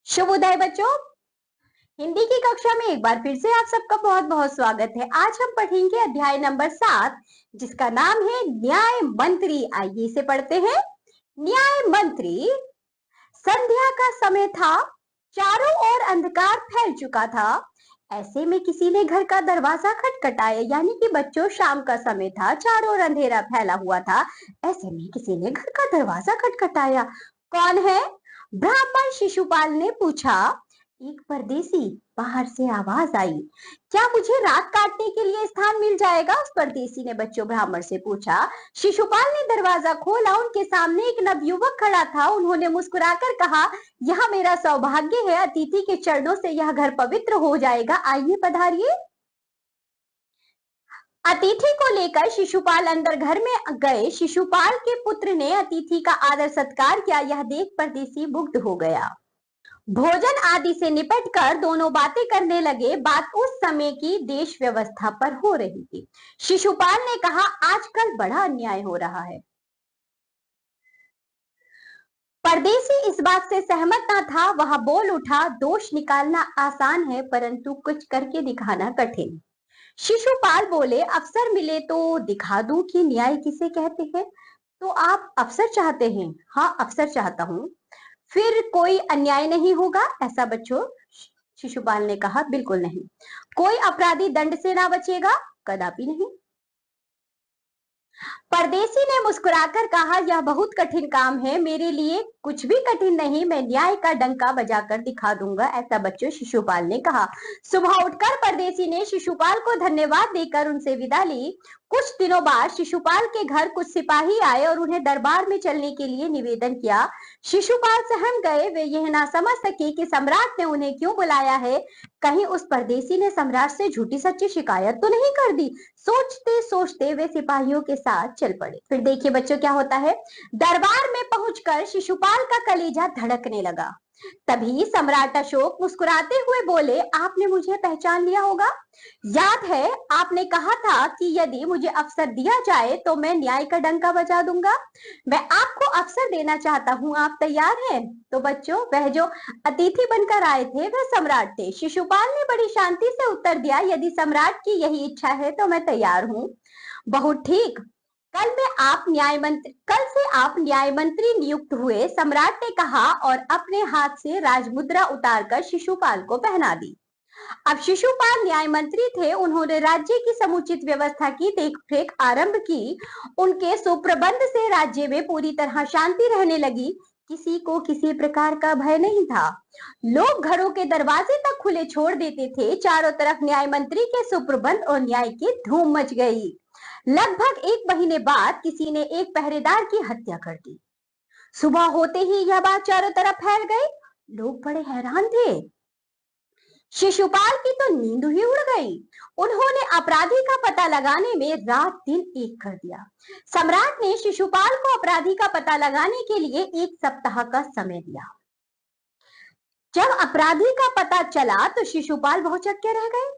शुभोदय बच्चों। हिंदी की कक्षा में एक बार फिर से आप सबका बहुत बहुत स्वागत है। आज हम पढ़ेंगे अध्याय नंबर 7 जिसका नाम है न्याय मंत्री। आइए इसे पढ़ते हैं। न्याय मंत्री। संध्या का समय था, चारों ओर अंधकार फैल चुका था। ऐसे में किसी ने घर का दरवाजा खटखटाया, यानी कि बच्चों शाम का समय था, चारों ओर अंधेरा फैला हुआ था। ऐसे में किसी ने घर का दरवाजा खटखटाया। कौन है? ब्राह्मण शिशुपाल ने पूछा। एक परदेसी, बाहर से आवाज आई। क्या मुझे रात काटने के लिए स्थान मिल जाएगा? उस परदेसी ने बच्चों ब्राह्मण से पूछा। शिशुपाल ने दरवाजा खोला। उनके सामने एक नवयुवक खड़ा था। उन्होंने मुस्कुराकर कहा, यह मेरा सौभाग्य है, अतिथि के चरणों से यह घर पवित्र हो जाएगा। आइए पधारिए। अतिथि को लेकर शिशुपाल अंदर घर में गए। शिशुपाल के पुत्र ने अतिथि का आदर सत्कार किया। यह देख परदेसी मुग्ध हो गया। भोजन आदि से निपटकर दोनों बातें करने लगे। बात उस समय की देश व्यवस्था पर हो रही थी। शिशुपाल ने कहा, आजकल बड़ा अन्याय हो रहा है। परदेसी इस बात से सहमत न था। वह बोल उठा, दोष निकालना आसान है, परंतु कुछ करके दिखाना कठिन। शिशुपाल बोले, अफसर मिले तो दिखा दूं कि न्याय किसे कहते हैं। तो आप अफसर चाहते हैं? हाँ, अफसर चाहता हूं। फिर कोई अन्याय नहीं होगा ऐसा बच्चों? शिशुपाल ने कहा, बिल्कुल नहीं। कोई अपराधी दंड से ना बचेगा? कदापि नहीं। परदेसी ने मुस्कुराकर कहा, यह बहुत कठिन काम है। मेरे लिए कुछ भी कठिन नहीं, मैं न्याय का डंका बजाकर दिखा दूंगा। ऐसा बच्चों शिशुपाल ने कहा। सुबह उठकर परदेसी ने शिशुपाल को धन्यवाद देकर उनसे विदा ली। कुछ दिनों बाद शिशुपाल के घर कुछ सिपाही आए और उन्हें दरबार में चलने के लिए निवेदन किया। शिशुपाल सहम गए। वे यह ना समझ सके कि सम्राट ने उन्हें क्यों बुलाया है। कहीं उस परदेसी ने सम्राट से झूठी सच्ची शिकायत तो नहीं कर दी। सोचते सोचते वे सिपाहियों के साथ चल पड़े। फिर देखिए बच्चों क्या होता है। दरबार में पहुंचकर शिशुपाल का कलेजा धड़कने लगा। तभी सम्राट अशोक मुस्कुराते हुए बोले, आपने मुझे पहचान लिया होगा। याद है, आपने कहा था कि यदि मुझे अवसर दिया जाए तो मैं न्याय का डंका बजा दूंगा। मैं आपको अवसर देना चाहता हूं, आप तैयार हैं? तो बच्चों वह जो अतिथि बनकर आए थे वह सम्राट थे। शिशुपाल ने बड़ी शांति से उत्तर दिया, यदि सम्राट की यही इच्छा है तो मैं तैयार हूं। बहुत ठीक। कल से आप न्याय मंत्री नियुक्त हुए, सम्राट ने कहा और अपने हाथ से राजमुद्रा उतारकर शिशुपाल को पहना दी। अब शिशुपाल न्याय मंत्री थे। उन्होंने राज्य की समुचित व्यवस्था की देखरेख आरंभ की। उनके सुप्रबंध से राज्य में पूरी तरह शांति रहने लगी। किसी को किसी प्रकार का भय नहीं था। लोग घरों के दरवाजे तक खुले छोड़ देते थे। चारों तरफ न्याय मंत्री के सुप्रबंध और न्याय की धूम मच गई। लगभग एक महीने बाद किसी ने एक पहरेदार की हत्या कर दी। सुबह होते ही यह बात चारों तरफ फैल गई। लोग बड़े हैरान थे। शिशुपाल की तो नींद ही उड़ गई। उन्होंने अपराधी का पता लगाने में रात दिन एक कर दिया। सम्राट ने शिशुपाल को अपराधी का पता लगाने के लिए 1 सप्ताह का समय दिया। जब अपराधी का पता चला तो शिशुपाल बहुत चक्के रह गए।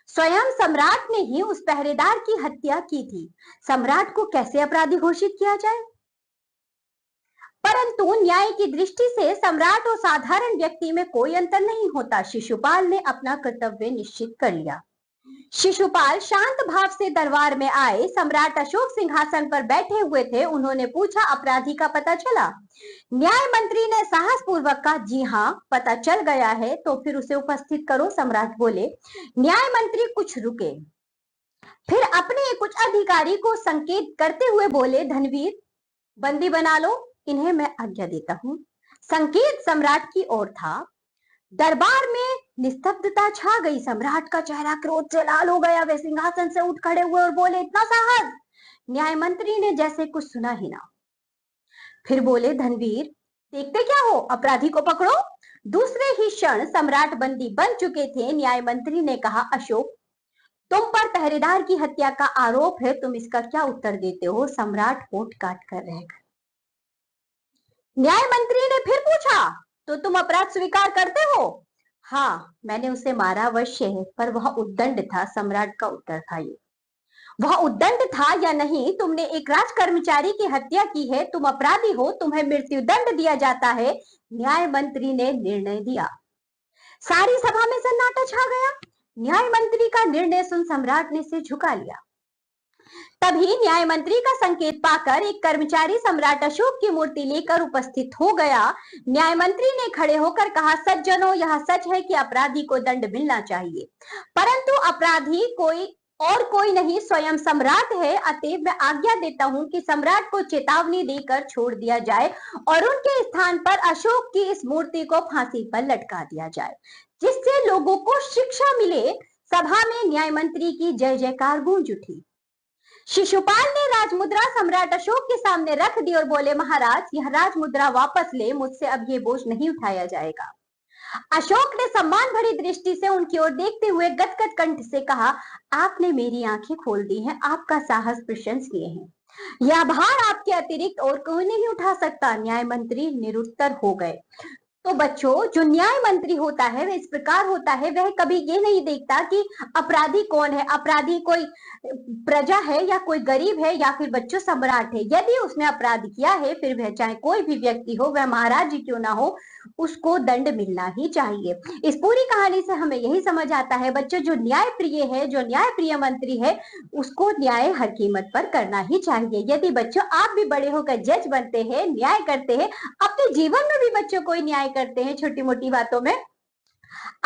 स्वयं सम्राट ने ही उस पहरेदार की हत्या की थी। सम्राट को कैसे अपराधी घोषित किया जाए? परंतु न्याय की दृष्टि से सम्राट और साधारण व्यक्ति में कोई अंतर नहीं होता। शिशुपाल ने अपना कर्तव्य निश्चित कर लिया। शिशुपाल शांत भाव से दरबार में आए। सम्राट अशोक सिंहासन पर बैठे हुए थे। उन्होंने पूछा, अपराधी का पता चला? न्याय मंत्री ने साहस पूर्वक कहा, जी हाँ, पता चल गया है। तो फिर उसे उपस्थित करो, सम्राट बोले। न्याय मंत्री कुछ रुके, फिर अपने कुछ अधिकारी को संकेत करते हुए बोले, धनवीर बंदी बना लो, इन्हें मैं आज्ञा देता हूं। संकेत सम्राट की ओर था। दरबार में निस्तब्धता छा गई। सम्राट का चेहरा क्रोध से लाल हो गया। वे सिंहासन से उठ खड़े हुए और बोले, इतना साहस! न्याय मंत्री ने जैसे कुछ सुना ही ना। फिर बोले, धनवीर देखते क्या हो, अपराधी को पकड़ो। दूसरे ही क्षण सम्राट बंदी बन चुके थे। न्याय मंत्री ने कहा, अशोक, तुम पर पहरेदार की हत्या का आरोप है, तुम इसका क्या उत्तर देते हो? सम्राट होठ काट कर रह गए। न्याय मंत्री ने फिर पूछा, तो तुम अपराध स्वीकार करते हो? हाँ, मैंने उसे मारा अवश्य है, पर वह उद्दंड था। सम्राट का उत्तर था ये। वह उद्दंड था या नहीं, तुमने एक राज कर्मचारी की हत्या की है, तुम अपराधी हो, तुम्हें मृत्युदंड दिया जाता है, न्याय मंत्री ने निर्णय दिया। सारी सभा में सन्नाटा छा गया। न्याय मंत्री का निर्णय सुन सम्राट ने सिर झुका लिया। तभी न्याय मंत्री का संकेत पाकर एक कर्मचारी सम्राट अशोक की मूर्ति लेकर उपस्थित हो गया। न्याय मंत्री ने खड़े होकर कहा, सज्जनों, यह सच है कि अपराधी को दंड मिलना चाहिए, परंतु अपराधी कोई नहीं, स्वयं सम्राट है। अतएव मैं आज्ञा देता हूं कि सम्राट को चेतावनी देकर छोड़ दिया जाए और उनके स्थान पर अशोक की इस मूर्ति को फांसी पर लटका दिया जाए, जिससे लोगों को शिक्षा मिले। सभा में न्याय मंत्री की जय जयकार गूंज उठी। शिशुपाल ने राजमुद्रा सम्राट अशोक के सामने रख दी और बोले, महाराज, यह राजमुद्रा वापस ले, मुझसे अब ये बोझ नहीं उठाया जाएगा। अशोक ने सम्मान भरी दृष्टि से उनकी ओर देखते हुए गदगद कंठ से कहा, आपने मेरी आंखें खोल दी हैं, आपका साहस प्रशंसनीय है। यह भार आपके अतिरिक्त और कोई नहीं उठा सकता। न्याय मंत्री निरुत्तर हो गए। तो बच्चों, जो न्याय मंत्री होता है वह इस प्रकार होता है, वह कभी ये नहीं देखता कि अपराधी कौन है, अपराधी कोई प्रजा है या कोई गरीब है या फिर बच्चों सम्राट है। यदि उसने अपराध किया है, फिर वह चाहे कोई भी व्यक्ति हो, वह महाराज जी क्यों ना हो, उसको दंड मिलना ही चाहिए। इस पूरी कहानी से हमें यही समझ आता है बच्चों, जो न्याय प्रिय है, जो न्याय प्रिय मंत्री है, उसको न्याय हर कीमत पर करना ही चाहिए। यदि बच्चों आप भी बड़े होकर जज बनते हैं, न्याय करते हैं, अपने जीवन में भी बच्चों को न्याय करते हैं, छोटी मोटी बातों में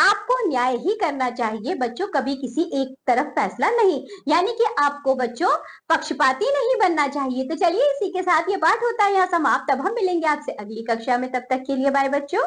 आपको न्याय ही करना चाहिए बच्चों, कभी किसी एक तरफ फैसला नहीं, यानी कि आपको बच्चों पक्षपाती नहीं बनना चाहिए। तो चलिए, इसी के साथ ये पाठ होता है यहाँ समाप्त। अब हम मिलेंगे आपसे अगली कक्षा में, तब तक के लिए बाय बच्चों।